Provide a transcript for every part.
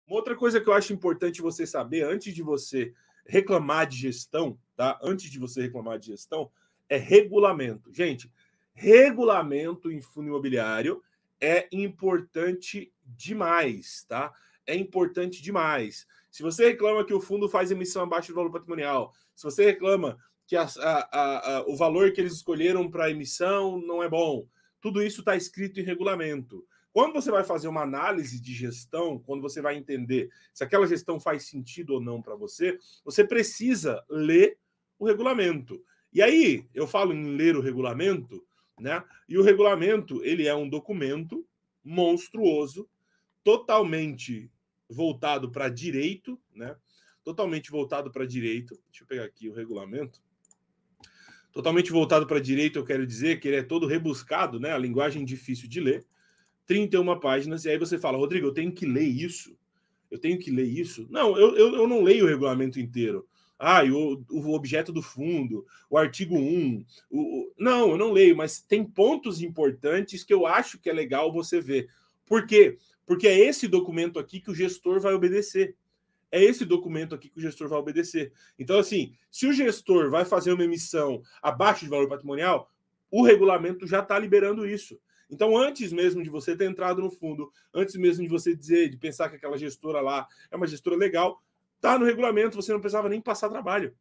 Uma outra coisa que eu acho importante você saber antes de você reclamar de gestão, tá? Antes de você reclamar de gestão, é regulamento. Gente, regulamento em fundo imobiliário é importante demais, tá? É importante demais. Se você reclama que o fundo faz emissão abaixo do valor patrimonial, se você reclama que o valor que eles escolheram para emissão não é bom, tudo isso está escrito em regulamento. Quando você vai fazer uma análise de gestão, quando você vai entender se aquela gestão faz sentido ou não para você, você precisa ler o regulamento. E aí, eu falo em ler o regulamento, né? E o regulamento, ele é um documento monstruoso, totalmente voltado para direito, né? Totalmente voltado para direito. Deixa eu pegar aqui o regulamento. Totalmente voltado para direito, eu quero dizer que ele é todo rebuscado, né? A linguagem difícil de ler. 31 páginas, e aí você fala, Rodrigo, eu tenho que ler isso? Eu tenho que ler isso? Não, eu não leio o regulamento inteiro. Ah, e o objeto do fundo, o artigo 1. Não, eu não leio, mas tem pontos importantes que eu acho que é legal você ver. Por quê? Porque é esse documento aqui que o gestor vai obedecer. É esse documento aqui que o gestor vai obedecer. Então, assim, se o gestor vai fazer uma emissão abaixo de valor patrimonial, o regulamento já está liberando isso. Então, antes mesmo de você ter entrado no fundo, antes mesmo de você dizer, de pensar que aquela gestora lá é uma gestora legal, tá no regulamento, você não precisava nem passar trabalho.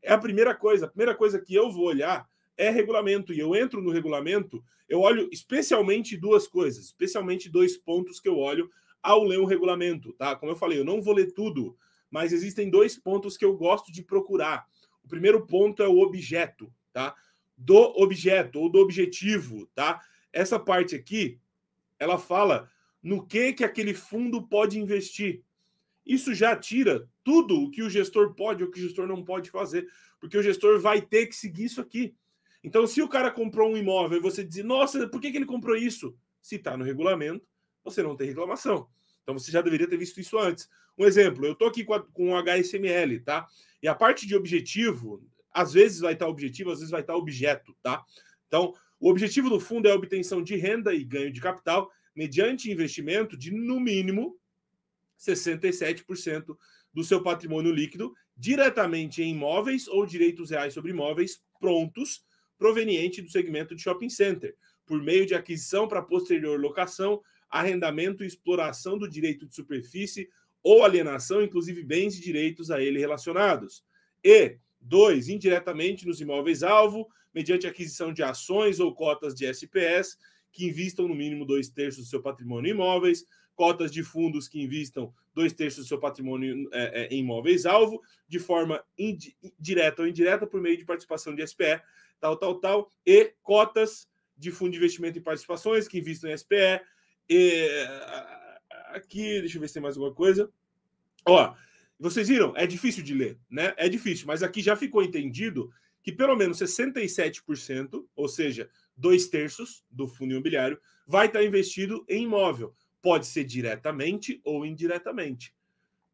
É a primeira coisa que eu vou olhar é regulamento. E eu entro no regulamento, eu olho especialmente duas coisas, especialmente dois pontos que eu olho ao ler o regulamento, tá? Como eu falei, eu não vou ler tudo, mas existem dois pontos que eu gosto de procurar. O primeiro ponto é o objeto, tá? Do objeto ou do objetivo, tá? Essa parte aqui, ela fala no que aquele fundo pode investir. Isso já tira tudo o que o gestor pode ou o que o gestor não pode fazer, porque o gestor vai ter que seguir isso aqui. Então, se o cara comprou um imóvel e você diz, nossa, por que ele comprou isso? Se está no regulamento, você não tem reclamação. Então, você já deveria ter visto isso antes. Um exemplo, eu estou aqui com o HSML, tá? E a parte de objetivo, às vezes vai estar objetivo, às vezes vai estar objeto, tá? Então, o objetivo do fundo é a obtenção de renda e ganho de capital mediante investimento de, no mínimo, 67% do seu patrimônio líquido diretamente em imóveis ou direitos reais sobre imóveis prontos, proveniente do segmento de shopping center, por meio de aquisição para posterior locação, arrendamento e exploração do direito de superfície ou alienação, inclusive bens e direitos a ele relacionados. E 2. Indiretamente nos imóveis-alvo, mediante aquisição de ações ou cotas de SPS, que invistam no mínimo 2/3 do seu patrimônio em imóveis, cotas de fundos que invistam 2/3 do seu patrimônio em imóveis-alvo, de forma direta ou indireta, por meio de participação de SPE, tal, e cotas de fundo de investimento em participações que invistam em SPE. Aqui, deixa eu ver se tem mais alguma coisa. Ó, vocês viram? É difícil de ler, né? É difícil, mas aqui já ficou entendido que pelo menos 67%, ou seja, 2/3 do fundo imobiliário, vai estar investido em imóvel. Pode ser diretamente ou indiretamente.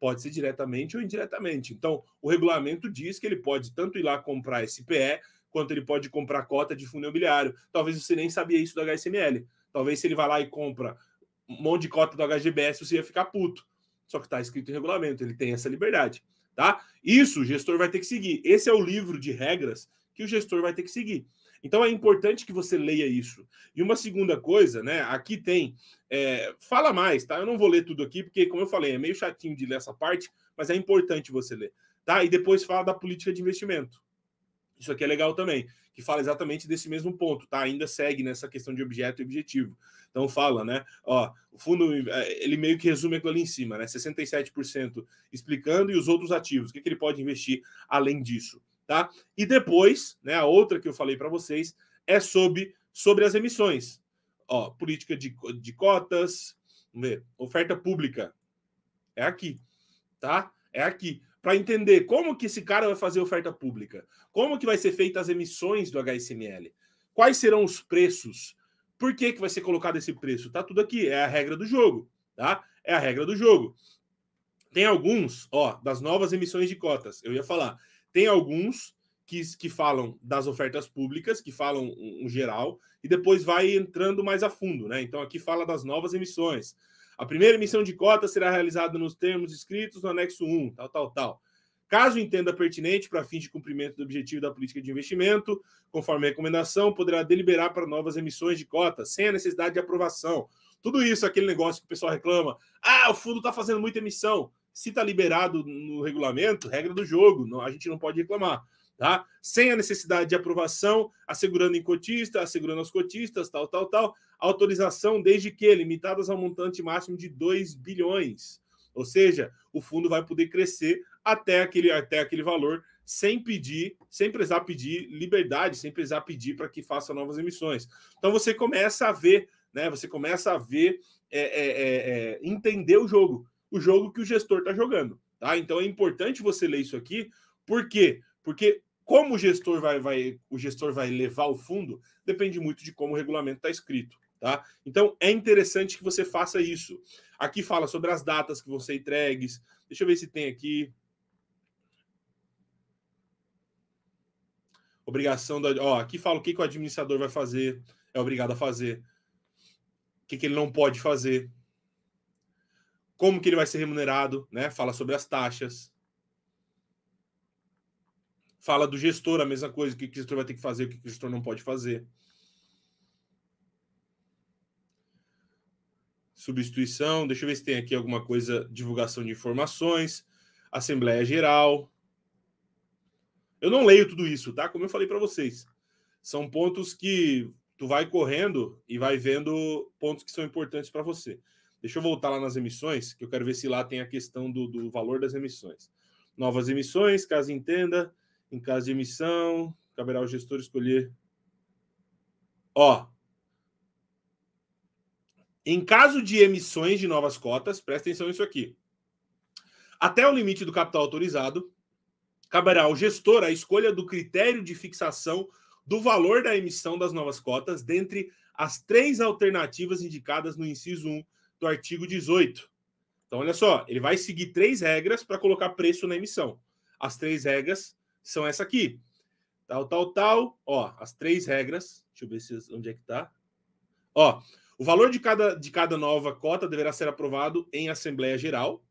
Pode ser diretamente ou indiretamente. Então, o regulamento diz que ele pode tanto ir lá comprar SPE, quanto ele pode comprar cota de fundo imobiliário. Talvez você nem sabia isso do HSML. Talvez se ele vai lá e compra um monte de cota do HGBS, você ia ficar puto. Só que está escrito em regulamento, ele tem essa liberdade, tá? Isso o gestor vai ter que seguir. Esse é o livro de regras que o gestor vai ter que seguir. Então é importante que você leia isso. E uma segunda coisa, né? Aqui tem. Fala mais, tá? Eu não vou ler tudo aqui, porque, como eu falei, é meio chatinho de ler essa parte, mas é importante você ler, tá? E depois fala da política de investimento. Isso aqui é legal também, que fala exatamente desse mesmo ponto, tá? Ainda segue nessa questão de objeto e objetivo. Então fala, né? Ó, o fundo, ele meio que resume aquilo ali em cima, né? 67% explicando e os outros ativos, o que ele pode investir além disso, tá? E depois, né, a outra que eu falei para vocês é sobre as emissões. Ó, política de cotas, vamos ver, oferta pública. É aqui, tá? É aqui. Para entender como que esse cara vai fazer oferta pública, como que vai ser feitas as emissões do HSML, quais serão os preços, por que vai ser colocado esse preço, tá tudo aqui, é a regra do jogo, tá? É a regra do jogo. Tem alguns, ó, das novas emissões de cotas, eu ia falar, tem alguns que falam das ofertas públicas, que falam um geral, e depois vai entrando mais a fundo, né? Então aqui fala das novas emissões. A primeira emissão de cota será realizada nos termos escritos no anexo 1, tal. Caso entenda pertinente para fins de cumprimento do objetivo da política de investimento, conforme a recomendação, poderá deliberar para novas emissões de cotas, sem a necessidade de aprovação. Tudo isso, aquele negócio que o pessoal reclama, o fundo está fazendo muita emissão. Se está liberado no regulamento, regra do jogo, a gente não pode reclamar. Tá? Sem a necessidade de aprovação, assegurando em cotista, assegurando aos cotistas, tal. Autorização desde que limitadas ao montante máximo de 2 bilhões. Ou seja, o fundo vai poder crescer até aquele valor sem precisar pedir liberdade, sem precisar pedir para que faça novas emissões. Então você começa a ver, né? Você começa a ver, entender o jogo que o gestor está jogando. Tá? Então é importante você ler isso aqui. Por quê? Porque como o gestor vai levar o fundo, depende muito de como o regulamento está escrito. Tá? Então é interessante que você faça isso. Aqui fala sobre as datas que vão ser entregues. Deixa eu ver se tem aqui. Obrigação da. Aqui fala o que o administrador vai fazer, é obrigado a fazer. O que ele não pode fazer. Como que ele vai ser remunerado, né? Fala sobre as taxas. Fala do gestor, a mesma coisa, o que o gestor vai ter que fazer, o que o gestor não pode fazer. Substituição, deixa eu ver se tem aqui alguma coisa, divulgação de informações, Assembleia Geral. Eu não leio tudo isso, tá? Como eu falei para vocês. São pontos que tu vai correndo e vai vendo pontos que são importantes para você. Deixa eu voltar lá nas emissões, que eu quero ver se lá tem a questão do valor das emissões. Novas emissões, caso entenda. Em caso de emissão, caberá ao gestor escolher. Em caso de emissões de novas cotas, presta atenção nisso aqui. Até o limite do capital autorizado, caberá ao gestor a escolha do critério de fixação do valor da emissão das novas cotas dentre as 3 alternativas indicadas no inciso 1 do artigo 18. Então, olha só, ele vai seguir 3 regras para colocar preço na emissão. As 3 regras são essa aqui. Tal. As 3 regras. Deixa eu ver onde é que tá. O valor de cada nova cota deverá ser aprovado em Assembleia Geral,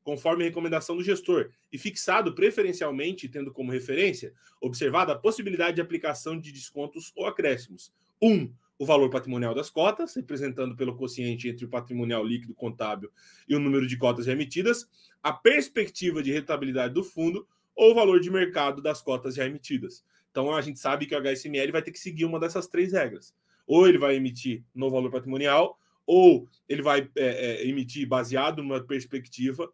conforme a recomendação do gestor, e fixado preferencialmente, tendo como referência, observada a possibilidade de aplicação de descontos ou acréscimos. 1. O valor patrimonial das cotas, representando pelo quociente entre o patrimonial líquido contábil e o número de cotas já emitidas, a perspectiva de rentabilidade do fundo ou o valor de mercado das cotas já emitidas. Então, a gente sabe que o HSML vai ter que seguir uma dessas 3 regras. Ou ele vai emitir no valor patrimonial, ou ele vai emitir baseado numa perspectiva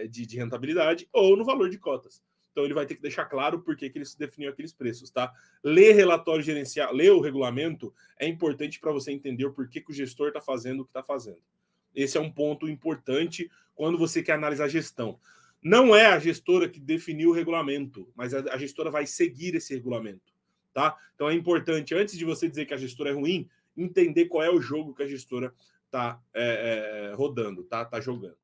de rentabilidade, ou no valor de cotas. Então, ele vai ter que deixar claro por que ele se definiu aqueles preços, tá? Ler relatório gerencial, ler o regulamento é importante para você entender o porquê que o gestor está fazendo o que está fazendo. Esse é um ponto importante quando você quer analisar a gestão. Não é a gestora que definiu o regulamento, mas a gestora vai seguir esse regulamento, tá? Então é importante, antes de você dizer que a gestora é ruim, entender qual é o jogo que a gestora está rodando, tá jogando.